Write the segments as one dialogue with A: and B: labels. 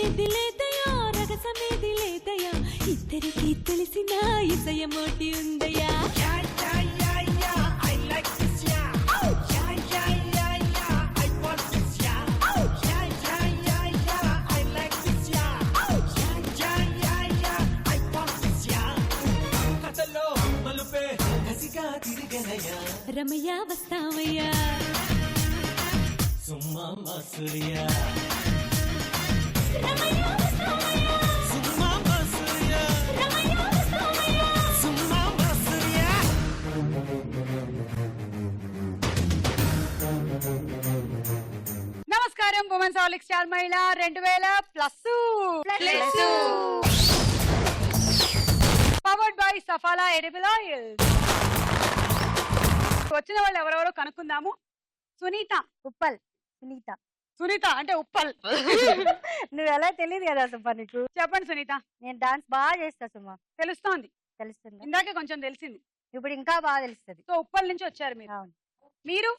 A: ఏది లేదయా రగసమేది లేదయా ఇద్దరికి తెలిసిన ఇసయమోటి ఉందయా రమయ్య వస్తావయ్యా
B: సుమ్మా సూర్య
C: నమస్కారం ఉమెన్స్ హాలిక్ స్టార్ మహిళ 2000+. Powered by Saffola edible oil. వచ్చిన వాళ్ళు ఎవరెవరో కనుక్కుందాము. సునీత
D: ఉప్పల్. సునీత.
C: సునీత అంటే ఉప్పల్.
D: నువ్వు ఎలా తెలియదు కదా సుమా నీకు.
C: చెప్పండి సునీత.
D: నేను డాన్స్ బాగా చేస్తా సుమా.
C: తెలుస్తోంది.
D: తెలుస్తుంది.
C: ఇందాకే కొంచెం తెలిసింది,
D: ఇప్పుడు ఇంకా బాగా తెలుస్తుంది.
C: సో ఉప్పల్ నుంచి వచ్చారు మీరు.
D: అవును.
C: మీరు?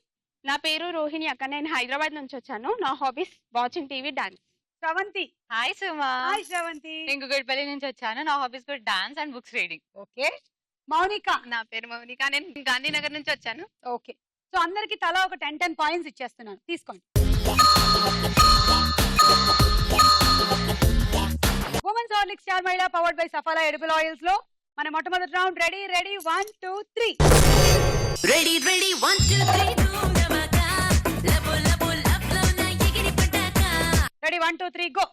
E: నా పేరు రోహిణి అక్క, నేను హైదరాబాద్ నుంచి వచ్చాను. నా hobbies watching TV, dance.
C: Sravanthi.
F: Hi Suma.
C: Hi Sravanthi.
F: నేను గుడిపల్లి నుంచి వచ్చాను. నా హాబీస్ కూడా dance and books reading.
C: Okay. Mounika.
E: నా పేరు మౌనిక, నేను గాంధీనగర్ నుంచి వచ్చాను.
C: ఓకే. సో అందరికి తలా ఒక 10 పాయింట్స్ ఇచ్చేస్తున్నాను, తీసుకోండి. ఉమెన్స్ హాలిక్ స్టార్ మహిళ powered by Saffola edible oils లో మన మొట్టమొదటి round. Ready 1 2 3.
A: Ready 1 2 3
C: ready 1 2 3 go.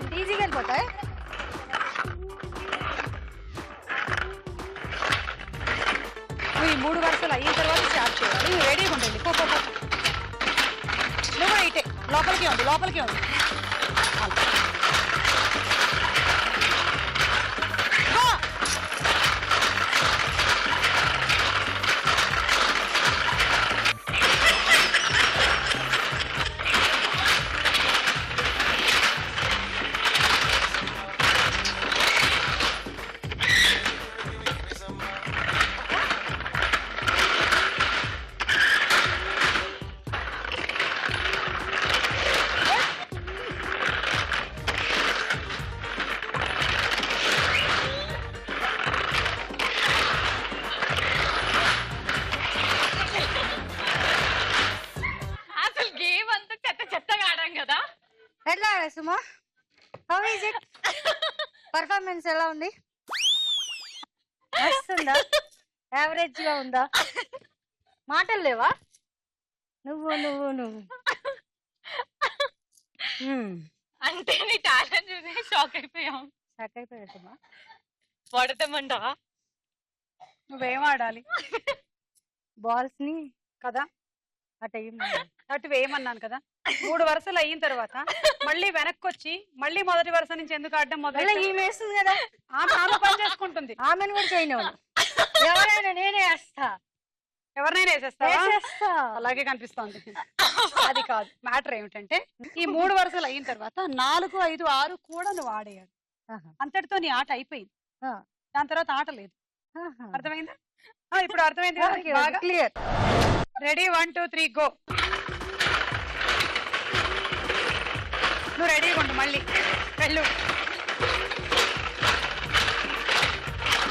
D: ఇంత ఈజీగా వెళ్ళిపోతాయి.
C: నువ్వు ఈ 3 వరుసలు అయిన తర్వాత స్టార్ట్ చేయాలి. నువ్వు రెడీగా ఉండండి. పో. నువ్వు కూడా ఇటే లోపలికి ఉంది.
F: అసలు గేమ్ అంతా చెత్తగా ఆడాం కదా.
D: ఎట్లా Suma? How is it? Performance ఎలా ఉంది? వస్తుందా? యావరేజ్ గా ఉందా? మాటలు లేవా? నువ్వు
F: అంటే నీ టాలెంట్ చూసి షాక్ అయిపోయాం.
D: షాక్ అయిపోయా సుమా.
F: పడతామంటావా?
C: నువ్వేం ఆడాలి?
D: బాల్స్ ని
C: కదా అటు వేయమన్నాను కదా. 3 వరుసలు అయిన తర్వాత మళ్ళీ వెనక్కి వచ్చి మళ్ళీ మొదటి వరుస నుంచి ఎందుకు ఆడడం మొదలు?
D: ఈమె వేస్తుంది కదా,
C: ఆమె పని చేసుకుంటుంది.
D: ఆమెను కూడా చేయను. ఎవరైనా నేనే వేస్తా.
C: ఎవరినైనా వేసేస్తావా?
D: వేసేస్తా.
C: అలాగే కనిపిస్తోంది. అది కాదు మ్యాటర్. ఏమిటంటే ఈ 3 వరుసలు అయిన తర్వాత 4 5 6 కూడా నువ్వు ఆడేయాలి. అంతటితో నీ ఆట అయిపోయింది. దాని తర్వాత ఆట లేదు. అర్థమైందా? ఇప్పుడు అర్థమైంది కదా బాగా.
D: క్లియర్.
C: Ready 1 2 3 go. నువ్వు రెడీగా ఉండు. మళ్ళీ వెళ్ళు.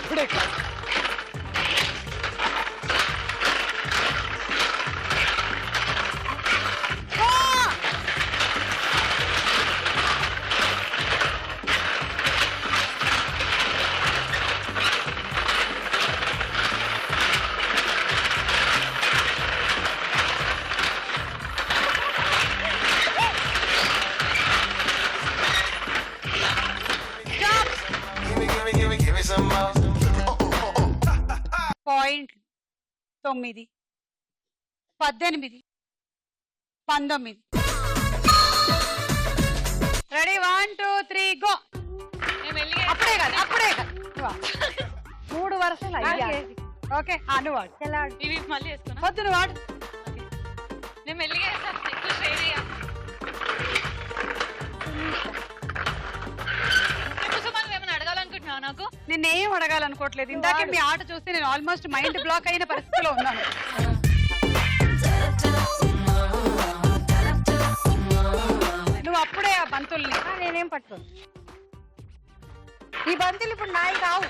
C: ఇప్పుడే కాదు. పాయింట్ 9 18 19. Ready 1 2 3 go. అప్పుడే కాదు 3 వరుసలు అయ్యాయి. ఓకే. నువ్వు వాడు.
F: ఇవి మళ్ళీ వేసుకున్నా.
C: వద్దు నువ్వు వాడు.
F: నేను మెల్లిగా వేస్తాను. ఎక్కువ స్ట్రెయిట్ గా. ఏమైనా అడగాలనుకుంటున్నావు నాకు?
C: నేనేం అడగాలనుకోవట్లేదు. ఇందాకే మీ ఆట చూస్తే నేను ఆల్మోస్ట్ మైండ్ బ్లాక్ అయిన పరిస్థితిలో ఉన్నాను. నువ్వు అప్పుడే
D: నాయి కావు.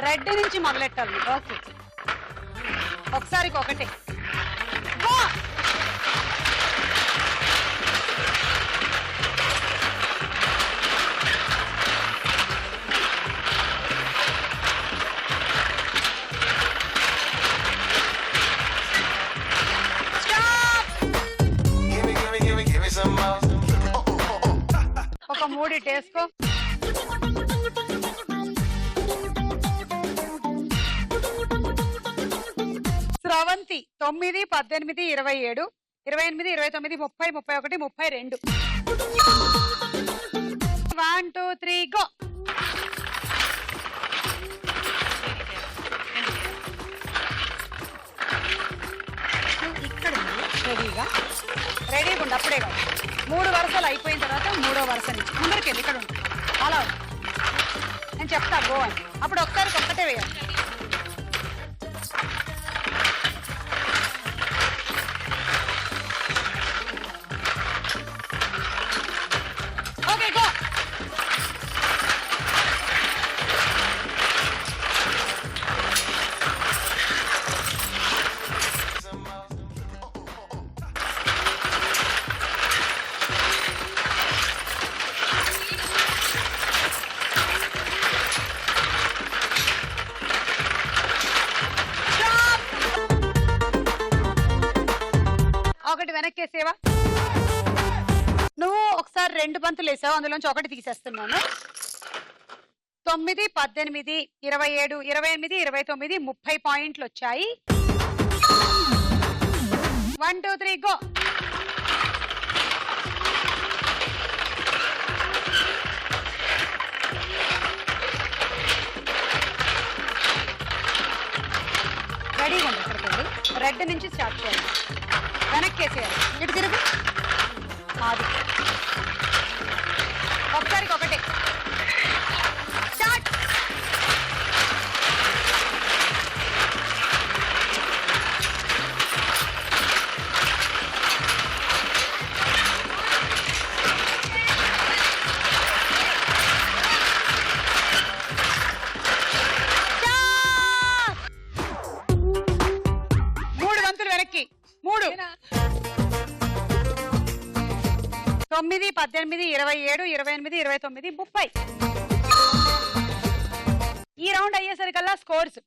C: రెడ్ నుంచి మొదలెట్టాలి. ఓకే, ఒకసారికి ఒకటే. ఒక 3 వేసుకో. స్రవంతి 9, 18, 27, 28, 29, 30, 31, 32. 1 2 3 గో. ఇక్కడ రెడీగా ఉండి అప్పుడే కాదు. 3 వరుసలు అయిపోయిన తర్వాత 3వ వరుస నుంచి ముందరికెళ్ళి ఇక్కడ ఉంటుంది. అలా ఉంది. నేను చెప్తా గో అని. అప్పుడు ఒకసారికి ఒక్కటే వేయాలి. Okay go. ఒకటి వెనక్కేసేవా? నువ్వు ఒకసారి 2 బంతులు వేసావు, అందులోంచి ఒకటి తీసేస్తున్నాను. 9, 18, 27, 28, 29, 30 పాయింట్లు వచ్చాయి. 1 2 3 గో. రెడీగా ఉంది. అక్కడికి రెడ్ నుంచి స్టార్ట్ చేయాలి. వెనక్కేసేయాలి. ఇటు తిరుగు. అది ఒకసారికి ఒకటే. స్టార్ట్. మూడు బంతులు వెనక్కి. 3 9, 18, 27, 28, 29, 30. ఈ రౌండ్ అయ్యేసరికల్లా స్కోర్స్.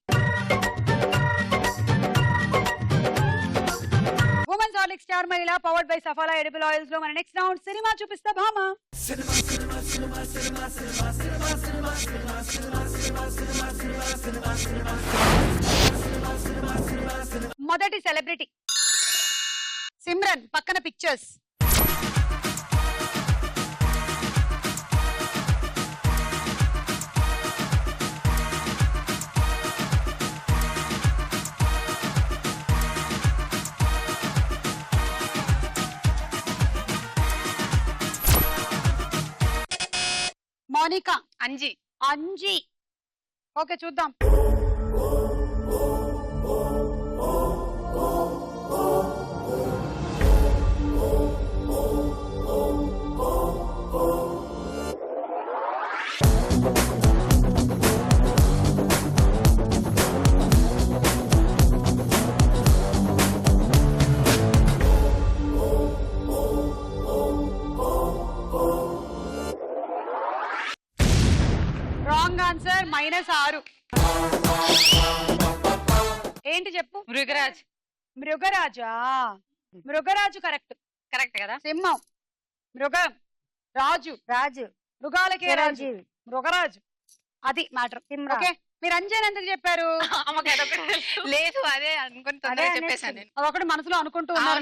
C: ఉమెన్స్ హార్లిక్స్ స్టార్ మహిళ powered by Saffola edible oils లో మన నెక్స్ట్ రౌండ్ సినిమా చూపిస్తా భామా. మొదటి సెలబ్రిటీ సిమ్రన్, పక్కన పిక్చర్స్. మోనికా, అంజీ. ఓకే చూద్దాం. Wrong answer. -6. ఏంటి చెప్పు? మృగరాజా. మృగరాజు కరెక్ట్ కదా. సింహం, మృగం, రాజు. మృగాలకే రాజు, మృగరాజు. అది మ్యాటర్. ఓకే, మీరు అంజన్ ఎందుకు చెప్పారు?
F: లేదు అదే అనుకుని తొందరగా చెప్పేసాను నేను.
C: ఒకటి మనసులో అనుకుంటూ ఉన్నారు.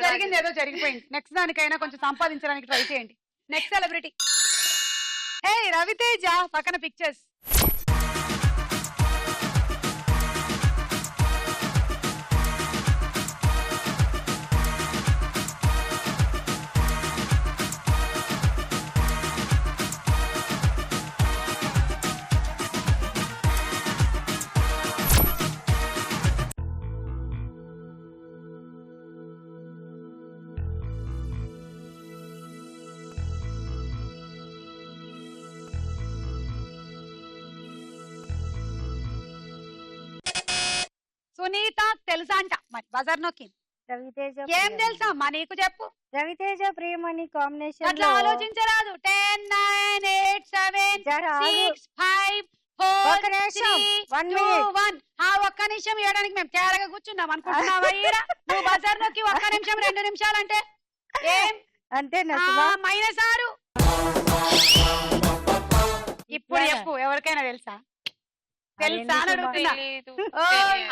C: జరిగింది ఏదో జరిగిపోయింది. నెక్స్ట్ దానికైనా కొంచెం సంపాదించడానికి ట్రై చేయండి. నెక్స్ట్ సెలబ్రిటీ రవితేజ, పక్కన పిక్చర్స్. సునీత తెలుసా అంట మరి బజార్ నొక్కి
D: రవితేజ
C: ఏం తెలుసా అమ్మా నీకు చెప్పు
D: రవితేజ ప్రియమణి కాంబినేషన్
C: అట్లా ఆలోచించరాదు 10 9 8 7 6 5
D: ఒక నిమిషం, 1 minute.
C: ఒక్క నిమిషం ఇవ్వడానికి మేము తేరగా కూర్చున్నాం అనుకుంటున్నావా ఈడ? నువ్వు బజార్ నొక్కి ఒక్క నిమిషం 2 నిమిషాలంటే ఏం
D: అంతేనా
C: మైనస్ 6. ఇప్పుడు చెప్పు ఎవరికైనా తెలుసా? తెలుసా అని అడుగుతున్నా.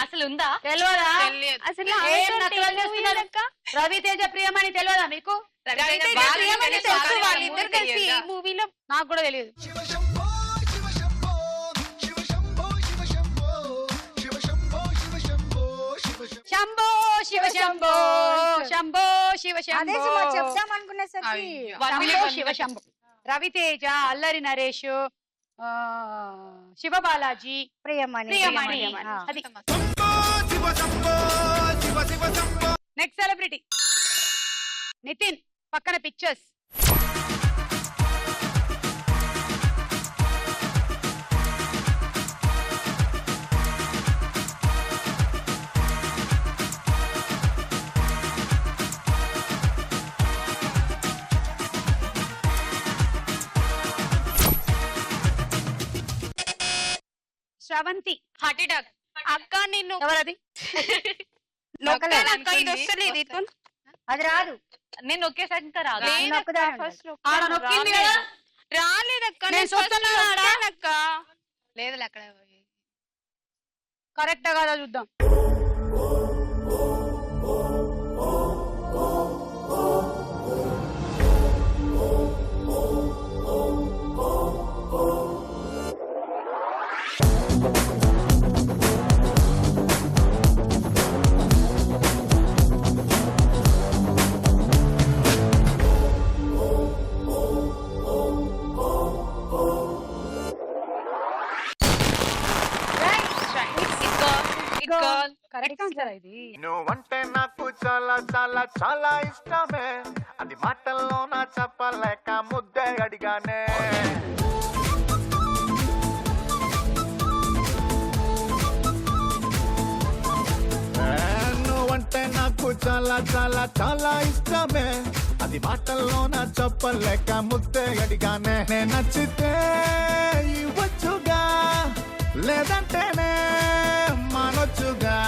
F: అసలు ఉందా?
C: తెలియదా?
E: అసలు
C: ఏం నకలు చేస్తున్నారు? రవితేజ ప్రియమణి తెలియదా మీకు?
E: వాళ్ళిద్దరు కలిసి ఈ మూవీలో
C: నాకు కూడా తెలియదు. శంభో శివ శంభో శంభో శివ
D: అదే
C: శంభో
D: సుమా చెప్దాం అనుకునేసరికి
C: శంభో శివ శంభో. రవితేజ, అల్లరి నరేష్, శివ బాలాజీ,
D: ప్రియమణి
C: ప్రియమణి. అది నెక్స్ట్ సెలబ్రిటీ నితిన్ పక్కన పిక్చర్స్. శ్రవంతి.
F: Heart attack.
E: అక్క నిన్ను
C: ఎవరది?
E: నొక్కలేను అక్క, ఇది వస్తలేదు ఇటు.
D: అది రాదు.
F: నేను ఒకేసారి ఇంకా రాదు.
E: ఫస్ట్
C: ఆడ నొక్కింది కదా?
E: రాలేదక్క,
C: నేను
E: నేను
C: చూస్తున్నాను ఆడ.
E: నొక్కానక్క.
F: లేదు అక్కడ
C: కరెక్ట్ కదా చూద్దాం. కరెక్ట్ ఆన్సర్ ఇది.
B: నువ్వంటే నాకు చాలా చాలా చాలా ఇష్టమే, అది మాటల్లో నా చెప్పలేక ముద్దే అడిగానే. నువ్వంటే నాకు చాలా చాలా చాలా ఇష్టమే, అది మాటల్లో నా చెప్పలేక ముద్దే అడిగానే. నేను నచ్చితే ఇవ్వచ్చుగా, లేదంటేనే మానొచ్చుగా,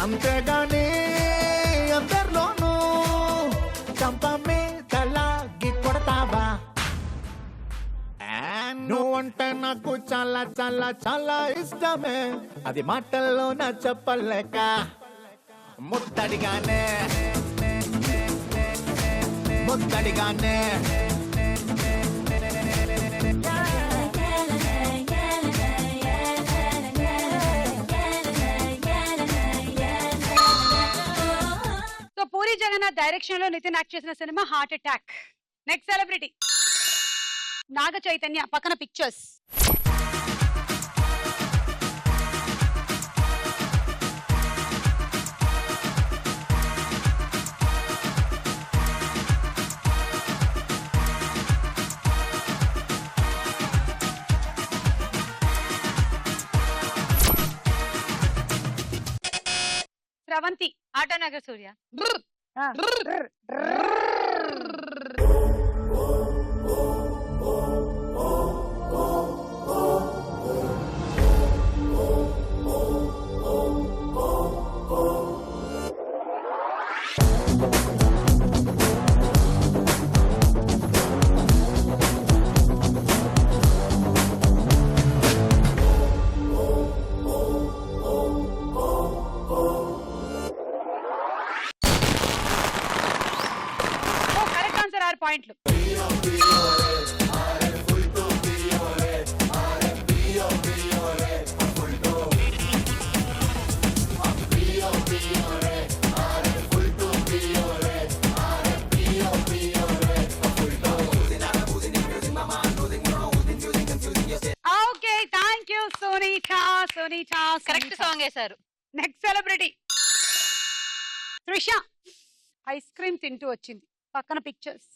B: అంతేగాని అందరిలోనూ చంపమి తలాగి కొడతావా? నువ్వంటే నాకు చాలా చాలా చాలా ఇష్టమే, అది మాటల్లో నా చెప్పలేక ముద్దడిగానే ముద్దడిగానే.
C: సో పూరి జగన్నాథ్ డైరెక్షన్ లో నితిన్ యాక్ట్ చేసిన సినిమా heart attack. Next celebrity Naga Chaitanya పక్కన pictures. Sravanthi.
F: Autonagar Surya.
C: Correct answer 6 పాయింట్లు. Okay thank you Sunitha. Sunitha
F: correct song వేశారు.
C: Next celebrity Trisha. Ice cream తింటూ వచ్చింది పక్కన పిక్చర్స్.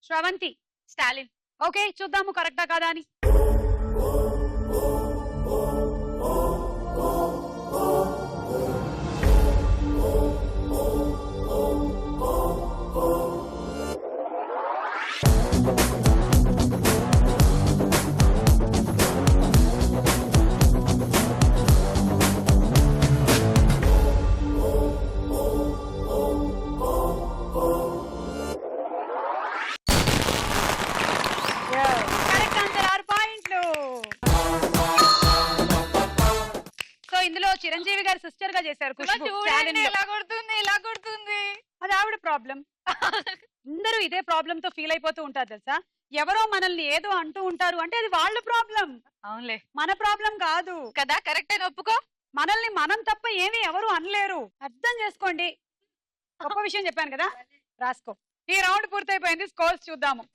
C: శ్రవంతి.
F: స్టాలిన్.
C: ఓకే చూద్దాము కరెక్టా కాదా అని. కరెక్ట్ ఆన్సర్ 6 పాయింట్లు. సో ఇందులో చిరంజీవి గారి సిస్టర్ గా చేశారు ఖుష్బు.
F: చూడండి ఎలా కొడుతుంది ఎలా కొడుతుంది.
C: అది ఆవిడ ప్రాబ్లం. అందరూ ఇదే ప్రాబ్లం తో ఫీల్ అయిపోతూ ఉంటారు తెలుసా. ఎవరో మనల్ని ఏదో అంటూ ఉంటారు అంటే అది వాళ్ళ ప్రాబ్లం,
F: అవునులే
C: మన ప్రాబ్లం కాదు
F: కదా. కరెక్ట్ అని ఒప్పుకో.
C: మనల్ని మనం తప్ప ఏమీ ఎవరు అనలేరు. అర్థం చేసుకోండి. గొప్ప విషయం చెప్పాను కదా. రాసుకో. ఈ రౌండ్ పూర్తయిపోయింది. స్కోర్స్ చూద్దాము.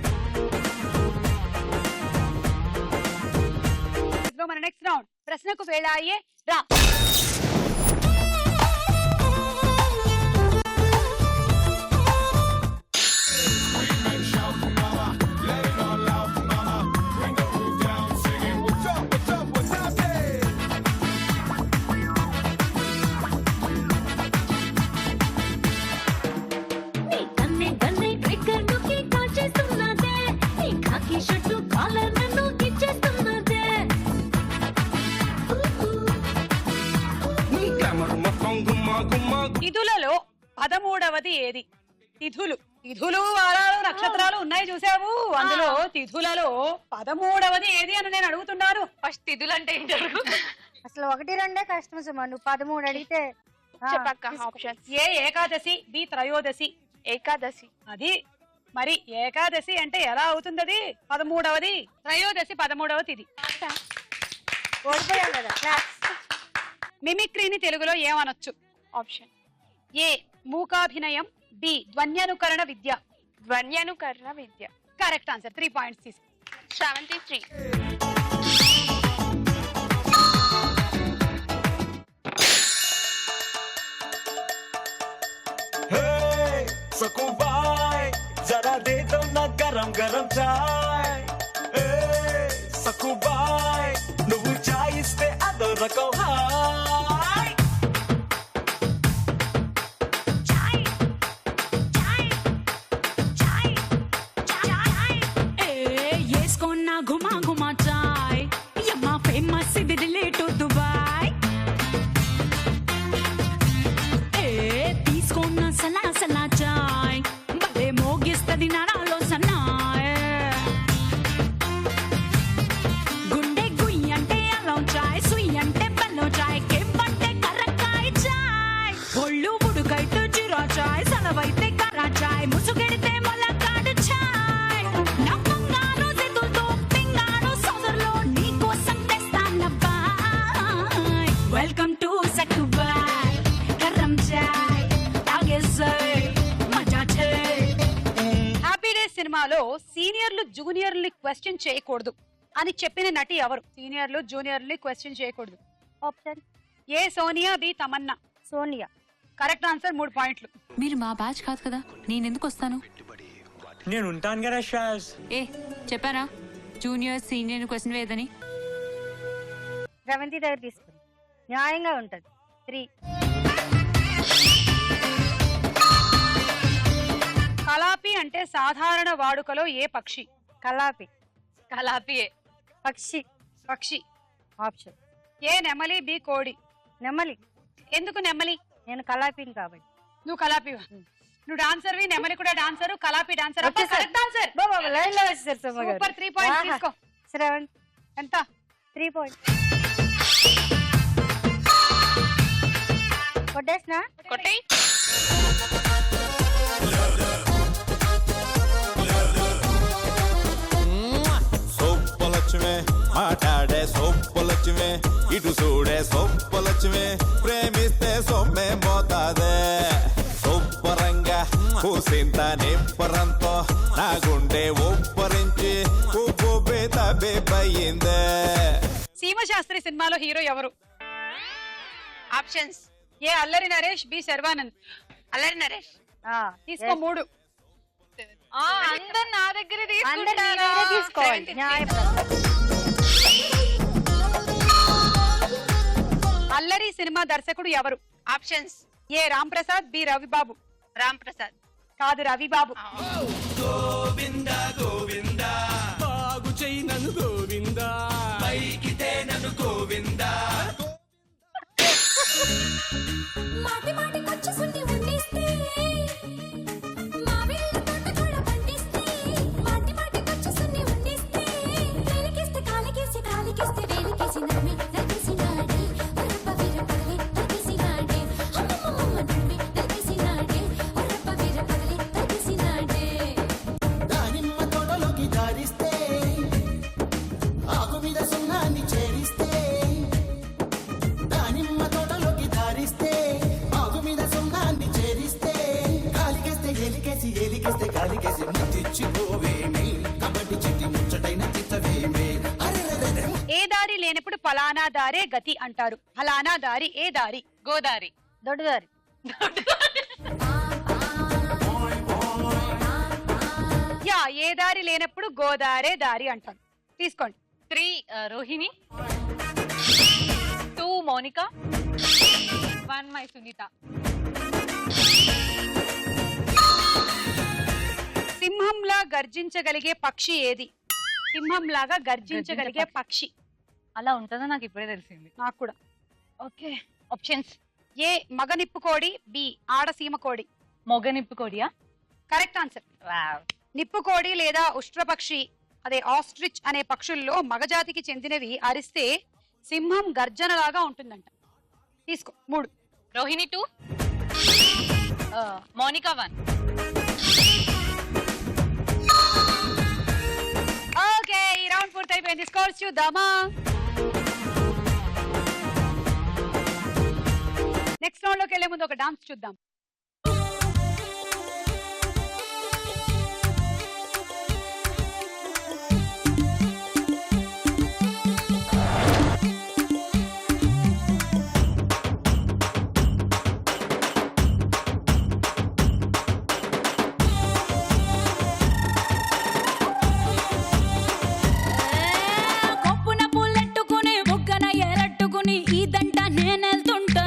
C: ఇదిగో మన నెక్స్ట్ రౌండ్. ప్రశ్నకు వేళ అయ్యే రా.
A: నీ కన్నే కన్నే ట్రిగ్గర్ నొక్కి కాల్చేస్తున్నదే, నీ ఖాకీ షర్టు కాలర్ నన్ను గిచ్చేస్తున్నదే.
C: తిథులలో 13వది ఏది? తిథులు. తిథులు, వారాలు, నక్షత్రాలు ఉన్నాయి చూసావు. అందులో తిథులలో 13వది ఏది అని నేను అడుగుతున్నాను.
F: ఫస్ట్ తిథులు అంటే ఏంటారు?
D: అసలు 1, 2 కష్టం సుమా. నువ్వు 13 అడిగితే
E: చెప్పక్క ఆప్షన్.
C: ఏ ఏకాదశి, బి త్రయోదశి.
E: ఏకాదశి.
C: అది మరి ఏకాదశి అంటే ఎలా అవుతుంది? అది 13వది, త్రయోదశి 13వ తిథి.
D: ఓడిపోయాం కదా.
C: మిమిక్రీని తెలుగులో ఏమనొచ్చు?
E: ఆప్షన్.
C: ఏ మూకాభినయం, బి ధ్వన్యనుకరణ విద్య.
E: ధ్వన్యనుకరణ విద్య.
C: Correct answer. 3 పాయింట్స్ తీసుకో.
E: 73.
B: सकुबाई जरा दे दो ना गरम गरम चाय. सकुबाई నువ్వు చాయ్ ఇస్తే అదో రకం హాయ్.
A: ఏస్కొన్నా గుమా గుమా చాయ్, యమ్మా ఫేమస్ ఇది రిలేటు దుబాయ్. తీసుకున్న సలా సలా చాయ్, భలే మోగిస్తది నరాలో సన్నాయ్. గుండె గుయ్యి అంటే అలం చాయ్, సుయ్యి అంటే బెల్లం చాయ్, కెవ్వంటే కర్రకాయ చాయ్. ఒళ్ళు ఉడుకైతే జీరా చాయ్, సలవైతే కర్ర చాయ్, ముసుగెడితే మొలకాడు చాయ్. నవ్వంగాను సెతులతో పింగాను సోదరులో నీ కోసం తెస్తానబ్బాయ్. వెల్కమ్ టు సక్కుబాయ్, కర్రం చాయ్ తాగేసాయ్ మజా చాయ్.
C: హ్యాపీ డేస్ సినిమాలో సీనియర్లు జూనియర్లు క్వశ్చన్ చేయకూడదు అని చెప్పిన నటి ఎవరు? సీనియర్లు జూనియర్లు క్వశ్చన్ చేయకూడదు.
D: Option
C: A Sonia, B Tamannaah.
D: Sonia.
C: Correct answer. 3 పాయింట్లు.
G: మీరు మా బ్యాచ్ కాదు కదా, నేను ఎందుకు వస్తాను?
H: నేను ఉంటాను కదా షాజ్.
G: ఏ చెప్పానా జూనియర్ సీనియర్ క్వశ్చన్ వేయదని?
D: శ్రవంతి దగ్గర తీసుకుని న్యాయంగా ఉంటది. 3.
C: కలాపి అంటే సాధారణ వాడుకలో ఏ పక్షి?
D: కలాపి.
F: కలాపియే.
D: పక్షి.
C: పక్షి.
D: ఆప్షన్
C: ఏ నెమలి, బి కోడి.
D: నెమలి.
C: ఎందుకు నెమలి?
D: నేను కలాపిని కాబట్టి.
C: నువ్వు కలాపివా? నువ్వు డాన్సర్ వి, నెమలి కూడా డాన్సర్, కలాపి dancer. Correct answer.
D: Baba line లో వచ్చేసారు సుమ గారు.
C: సూపర్. 3 పాయింట్స్ తీసుకో.
D: శ్రవణ్
C: ఎంత?
D: 3 పాయింట్స్. కొట్టేసినా?
E: కొట్టేయ్.
I: సొప్పలక్ష్మే మాట్లాడే సొప్పలక్ష్మే, ఇటు చూడే సొప్పలక్ష్మే, ప్రేమిస్తే సొమ్మే పోతాదే. సొప్పరంగా కూసింత నిప్పరంతో నా గుండె ఒప్పరించి ఉప్పు బేతబేపయిందే.
C: సీమ శాస్త్రి సినిమాలో హీరో ఎవరు?
F: ఆప్షన్స్.
C: ఏ అల్లరి నరేష్, బి శర్వానంద్.
F: అల్లరి నరేష్.
C: తీసుకో 3.
F: అందరు నా దగ్గరే
D: అందరు మీ
F: తీసుకుంటారా?
D: దగ్గరే తీసుకోవాలి
F: 750.
D: న్యాయపరంగా.
C: అల్లరి సినిమా దర్శకుడు ఎవరు?
F: Options
C: A Ramprasad, B Ravibabu.
F: Ram Prasad.
C: కాదు, రవిబాబు.
H: బాగు చెయ్యి నన్ను గోవిందా పైకితే నన్ను గోవిందా
A: మాటి మాటికొచ్చి సున్ని ఉండిస్తే మావేళ్ళ తోట కూడా పండిస్తే మాటి మాటికొచ్చి సున్ని ఉండిస్తే వేలికిస్తే కాలికేసి కాలికిస్తే వేలికేసి నమ్మి నరికేసినాడే ఒరప్ప వీర పగలే నరికేసినాడే అమ్మమ్మమ్మ నమ్మి నరికేసినాడే ఒరప్ప వీర పగలే నరికేసినాడే
J: దానిమ్మ తోటలోకి దారిస్తే ఆకు మీద సున్నాన్ని చేరిస్తే దానిమ్మ తోటలోకి దారిస్తే ఆకు మీద సున్నాన్ని చేరిస్తే కాలికేస్తే ఎలికేసి ఎలికేస్తే కాలికేసి ముద్దిచ్చిపోవేమే కబడ్డీ చిట్టి ముచ్చటైన చిత్తవేమే అరెరెరెరె
C: ఏ దారి లేనప్పుడు ఫలానా దారే గతి అంటారు. ఫలానా దారి ఏ దారి?
F: గోదారి.
D: దొడ్డుదారి.
C: యా, ఏ దారి లేనప్పుడు గోదారే దారి అంటారు. తీసుకోండి.
F: 3 రోహిణి, 2 మోనిక, 1 మై సునీత.
C: సింహంలా గర్జించగలిగే పక్షి ఏది? సింహంలాగా గర్జించగలిగే పక్షి.
F: అలా ఉంటుందో నాకు ఇప్పుడే తెలిసింది.
C: నాకు కూడా.
F: Okay, options.
C: ఏ మగ నిప్పుకోడి, బి ఆడసీమ కోడి.
F: మొగ నిప్పుకోడియా?
C: Correct answer.
F: వావ్.
C: నిప్పుకోడి లేదా ఉష్ట్రపక్షి, అదే ఆస్ట్రిచ్ అనే పక్షుల్లో మగజాతికి చెందినవి అరిస్తే సింహం గర్జనలాగా ఉంటుందంట. తీసుకో. 3.
F: రోహిణి 2, మోనిక 1.
C: ఓకే, ఈ రౌండ్ పూర్తయిపోయింది. స్కోర్స్ చూద్దామా? నెక్స్ట్ రౌండ్ లోకి వెళ్లే ముందు ఒక డాన్స్ చూద్దాం.
A: కొప్పున పూలెట్టుకుని బుగ్గన ఎరట్టుకుని ఈ దంట నేనెళ్తుంటా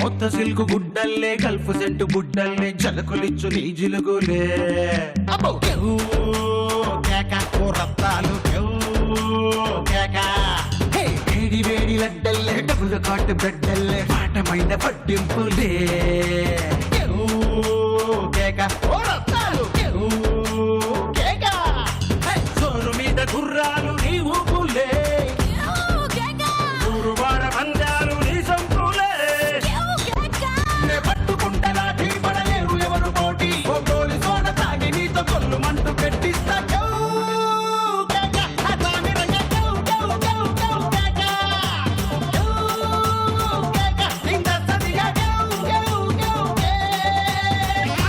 J: కొత్త సిల్కు గుడ్డల్లే గల్ఫ్ సెంటు బుడ్డల్లే జలకులిచ్చు నీ జిలుగులే అబ్బో కేవ్ కేక ఓ రత్తాలు కేవ్ కేక హే వేడి వేడి లడ్డల్లే డబుల్ కాట్ బెడ్డల్లే పాటమైన పట్టింపులే కేవ్ కేక ఓ రత్తాలు కేవ్ కేక హే సోరు మీద గుర్రాలు నీ ఊపులే ఊరువాడ పందాలు నీ సంపులే నే పట్టుకుంటలా ఢీపడలేరు ఎవరు పోటీ ఓ గోలి సోడ తాగి నీతో కొల్లు మంటూ పెట్టిస్తా కేవ్ కేక అసామి రంగ కేవ్ కేవ్ కేవ్ కేవ్ కేక కేవ్ కేక ఇంద సదిగా కేవ్ కేవ్ కేవ్ కేక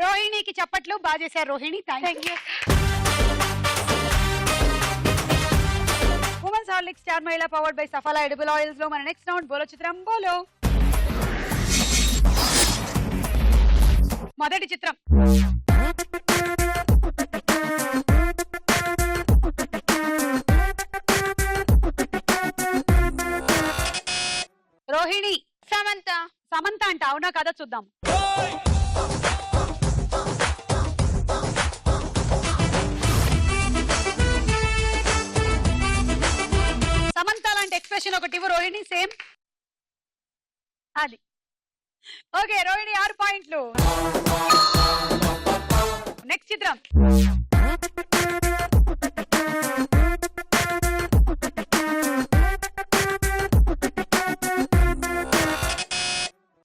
C: రోహిణికి చప్పట్లు బాగా చేశారు Rohini. Thank you. Women's Horlicks star మహిళా powered by Saffola edible oils లో మన నెక్స్ట్ రౌండ్ బోలో చిత్రం బోలో. మొదటి చిత్రం రోహిణి.
E: సమంత.
C: సమంత అంట, అవునా కదా చూద్దాం. సమంత లాంటి ఎక్స్ప్రెషన్ ఒకటి ఇవ్వు రోహిణి. సేమ్ అది. ఓకే రోహిణి 6 పాయింట్లు. నెక్స్ట్ చిత్రం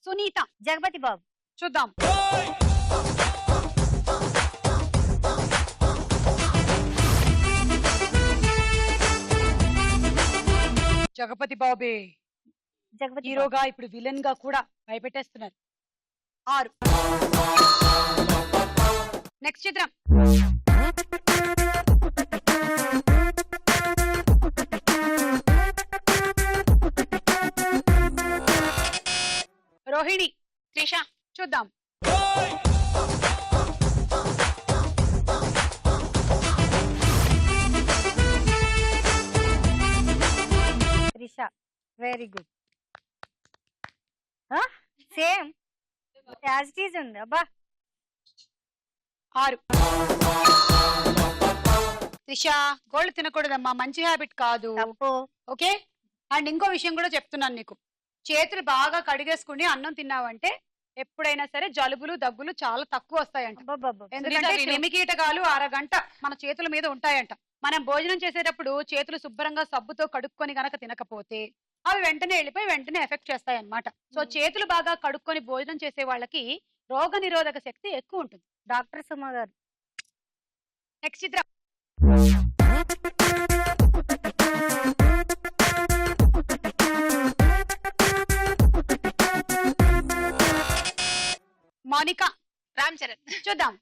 C: సునీత.
D: జగపతి బాబు.
C: చూద్దాం. జగపతి బాబే
D: జగపతి
C: హీరోగా ఇప్పుడు విలన్ గా కూడా భయపెట్టేస్తున్నారు. 6. నెక్స్ట్ చిత్రం రోహిణి.
E: త్రిష.
C: చూద్దాం.
D: Trisha. Very good. Same as it is ఉంది. అబ్బా
C: 6. త్రిష గోల్డ్ తినకూడదమ్మా, మంచి హ్యాబిట్ కాదు.
D: తప్పు.
C: ఓకే. అండ్ ఇంకో విషయం కూడా చెప్తున్నాను నీకు, చేతులు బాగా కడిగేసుకుని అన్నం తిన్నావంటే ఎప్పుడైనా సరే జలుబులు దగ్గులు చాలా తక్కువ వస్తాయంట. ఎందుకంటే క్రిమికీటకాలు అరగంట మన చేతుల మీద ఉంటాయంట. మనం భోజనం చేసేటప్పుడు చేతులు శుభ్రంగా సబ్బుతో కడుక్కొని గనక తినకపోతే అవి వెంటనే వెళ్ళిపోయి వెంటనే ఎఫెక్ట్ చేస్తాయి అన్నమాట. సో చేతులు బాగా కడుక్కొని భోజనం చేసే వాళ్ళకి రోగ నిరోధక శక్తి ఎక్కువ ఉంటుంది.
D: డాక్టర్ సుమ గారు.
C: నెక్స్ట్ చిత్రం మౌనిక.
E: రామ్ చరణ్.
C: చూద్దాం.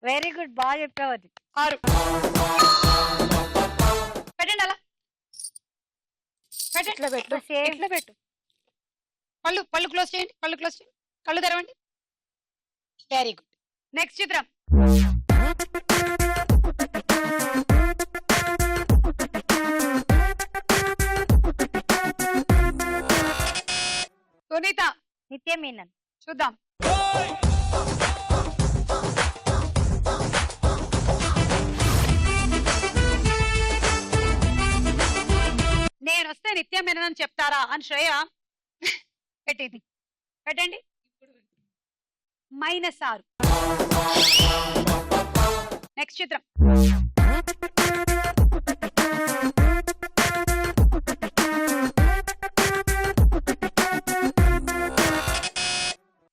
D: Very good. బాగా చెప్పావు. అది
C: 6. పెట్టండి అలా పెట్టు. ఇట్లా పెట్టు. పళ్ళు క్లోజ్ చేయండి. కళ్ళు తెరవండి. Very good. నెక్స్ట్ చిత్రం సునీత.
D: నిత్య మీనన్.
C: చూద్దాం. నేను వస్తే నిత్య మీనన్ అని చెప్తారా అని శ్రేయ పెట్టింది. పెట్టండి. -6. నెక్స్ట్ చిత్రం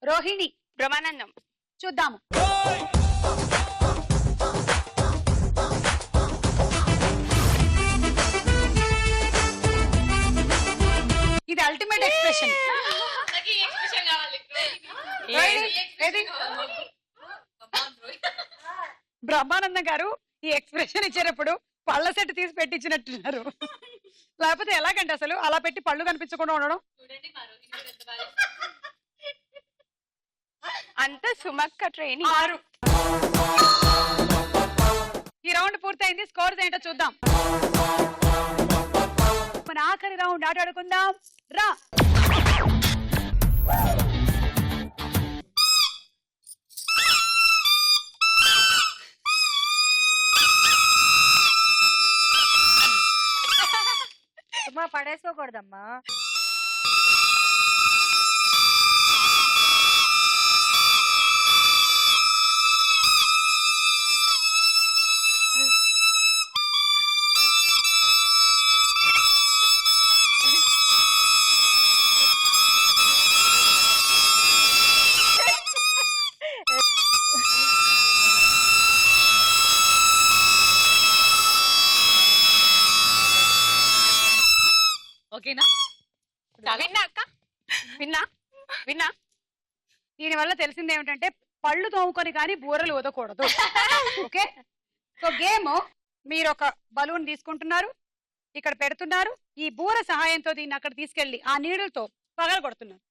C: రోహిణి.
E: బ్రహ్మానందం.
C: చూద్దాము. Perfect expression.
F: నాకు ఈ ఎక్స్ప్రెషన్ కావాలి.
C: బ్రహ్మానందం గారు ఈ ఎక్స్ప్రెషన్ ఇచ్చేటప్పుడు పళ్ళ సెట్ తీసి పెట్టించినట్టున్నారు. లేకపోతే ఎలాగంటే అసలు అలా పెట్టి పళ్ళు కనిపించకుండా ఉండడం.
F: చూడండి మా రోహిణి గారు ఎంత బాగా
E: అంత సుమక్క ట్రైనింగ్.
C: 6. ఈ రౌండ్ పూర్తయింది. స్కోర్స్ ఏంటో చూద్దాం. మన ఆఖరి రౌండ్ ఆట ఆడుకుందాం రా.
D: సుమా పడేసుకోకూడదమ్మా.
F: ఓకేనా?
E: విన్నా అక్క, విన్నా విన్నా.
C: దీని వల్ల తెలిసింది ఏమిటంటే పళ్ళు తోముకొని కానీ బూరలు ఊదకూడదు. ఓకే, సో గేమ్ మీరు ఒక బలూన్ తీసుకుంటున్నారు, ఇక్కడ పెడుతున్నారు, ఈ బూర సహాయంతో దీన్ని అక్కడ తీసుకెళ్లి ఆ నీడులతో పగల కొడుతున్నారు.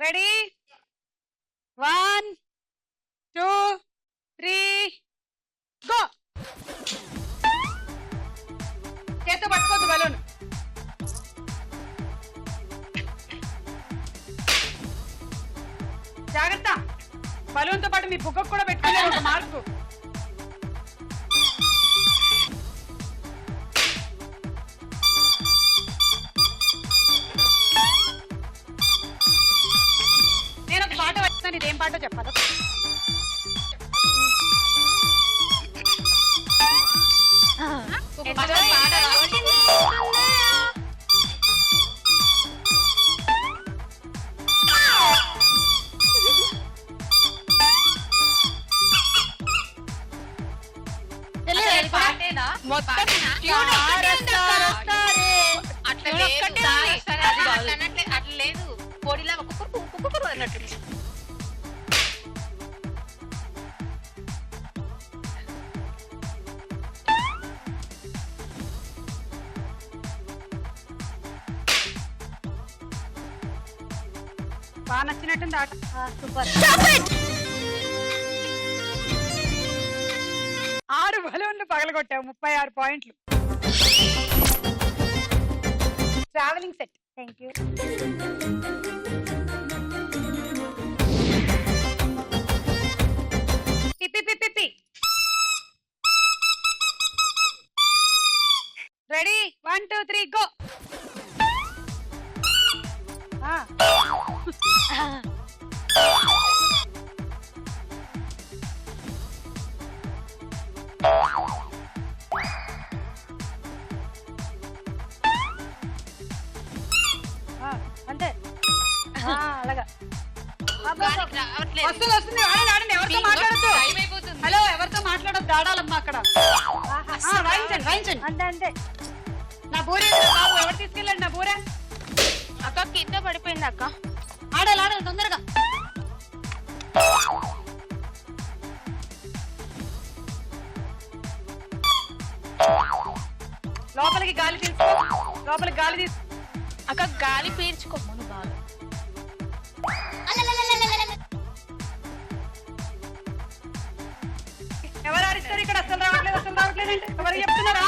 C: రెడీ? 1 2 3 గో. చేత్తో పట్టుకోద్దు బలూన్. జాగ్రత్త, బలూన్ తో పాటు మీ బుగ్గకు కూడా పెట్టుకునే ఒక మార్కు. నేను ఒక పాట వచ్చాను, ఇదేం పాటో చెప్పాలి.
E: మొత్తం
F: అట్లా లేదు, పొడిలా ఒక్కొక్కరు అన్నట్టు.
C: బాగా నచ్చినట్టుంది ఆట.
D: సూపర్.
C: 6 బలూన్లు పగలగొట్టావు, 36 పాయింట్లు. Traveling set.
D: Thank you.
C: పిపి పిపి పిపి. రెడీ? 1 2 3 గో.
D: అంతే. అలాగా
C: వస్తుంది వస్తుంది. ఆడండి ఆడండి, ఎవరితో మాట్లాడద్దు. హలో, ఎవరితో మాట్లాడద్దు, ఆడాలమ్మా అక్కడ. వాయించండి వాయించండి.
D: అంతే అంతే.
C: నా బూరే బాబు, ఎవరు తీసుకెళ్ళండి నా బూరే.
E: అక్క కింద పడిపోయింది అక్క.
C: ఆడాలి ఆడాలి తొందరగా. లోపలికి గాలి తీసుకో, లోపలికి గాలి తీసుకో.
E: అక్క గాలి పీల్చుకో. బాగా
C: ఎవరు అరిస్తారు ఇక్కడ? అసలు రావట్లేదు, అసలు రావట్లేదు అంటే ఎవరు చెప్తున్నారా?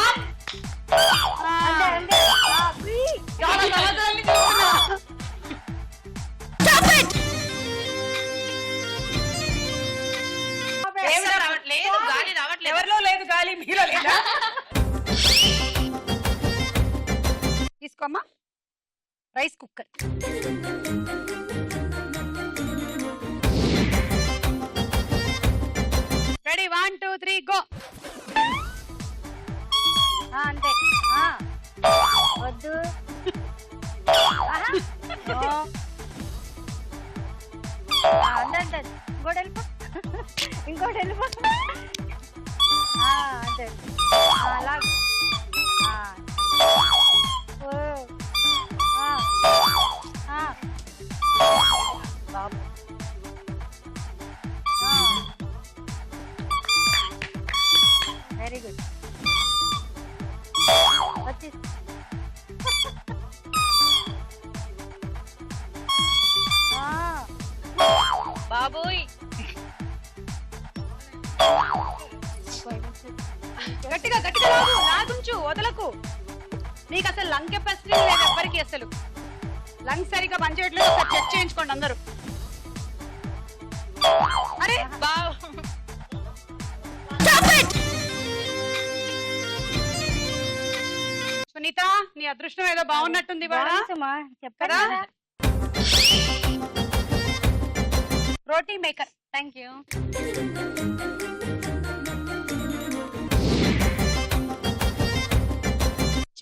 C: ఎవరిలో లేదు గాలి, మీలో లేదా? తీసుకోమ్మా. Rice cooker. రెడీ? 1 2 3 గో.
D: అంతే. వద్దు. అంతే ఇంకోటి వెళ్ళిపో ఇంకోటి వెళ్ళిపో అంతే అలా బాబు వెరీ గుడ్ వచ్చి
F: బాబోయ్
C: గట్టిగా గట్టిగా లాగుంచు వదలకు. నీకు అసలు లంగ్ కెపాసిటీ లేదు ఎవ్వరికి, అసలు లంగ్స్ సరిగ్గా పనిచేయట్లేదు. ఒకసారి చెక్ చేయించుకోండి అందరూ. అరే సునీత, నీ అదృష్టం ఏదో బాగున్నట్టుంది
D: చెప్పరా
C: రోటీ మేకర్.
D: Thank you.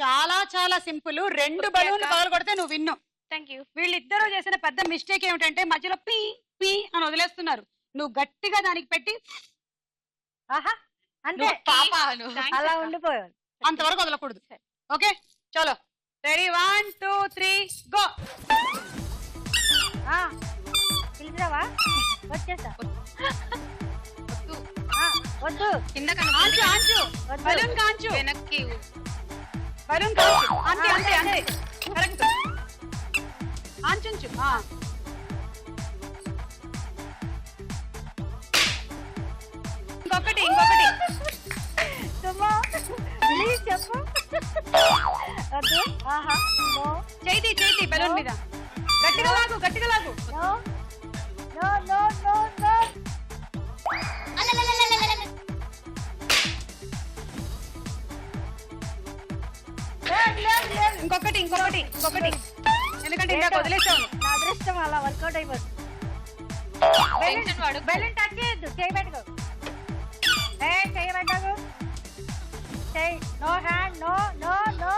C: చాలా చాలా సింపుల్. 2 బలూన్లు పగలు కొడితే నువ్వు విన్ను.
E: Thank you.
C: వీళ్ళిద్దరూ చేసిన పెద్ద మిస్టేక్ ఏమిటంటే మధ్యలో పీ పీ అని వదిలేస్తున్నారు. నువ్వు గట్టిగా దానికి పెట్టి
D: ఆహా అంటే అలా ఉండిపోయావు.
C: అంతవరకు వదలకూడదు. ఓకే చలో రెడీ 1 2 3 గో.
D: పిలిచావా? వచ్చేసా. వద్దు
E: కింద
C: ఆంచు ఆంచు బలూన్ కాంచు
E: వెనక్కి
C: బలూన్ కాంచు. అంతే అంతే అంతే కరెక్ట్. ఆంచుంచు. ఇంకొకటి ఇంకొకటి.
D: ప్లీజ్ చెప్పు. వద్దు. ఆహా
C: చేతి చేతి బలూన్ మీద గట్టిగా లాగు గట్టిగా లాగు.
D: No no no no no.
C: ఇంకొకటి ఇంకొకటి ఇంకొకటి. ఎందుకంటే ఇందాక వదిలేసాను.
D: నా అదృష్టం అలా వర్కౌట్ అయిపోతుంది. బెలూన్ టచ్ చేయొద్దు. చేయబెట్టుకో. చేయబెట్టకు. No hand. No no no.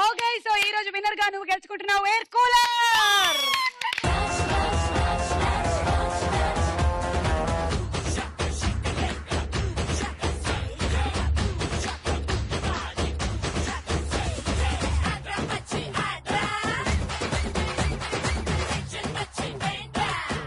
C: Okay so ఈ రోజు విన్నర్ గా నువ్వు గెలుచుకుంటున్నావు ఎయిర్ కూలర్.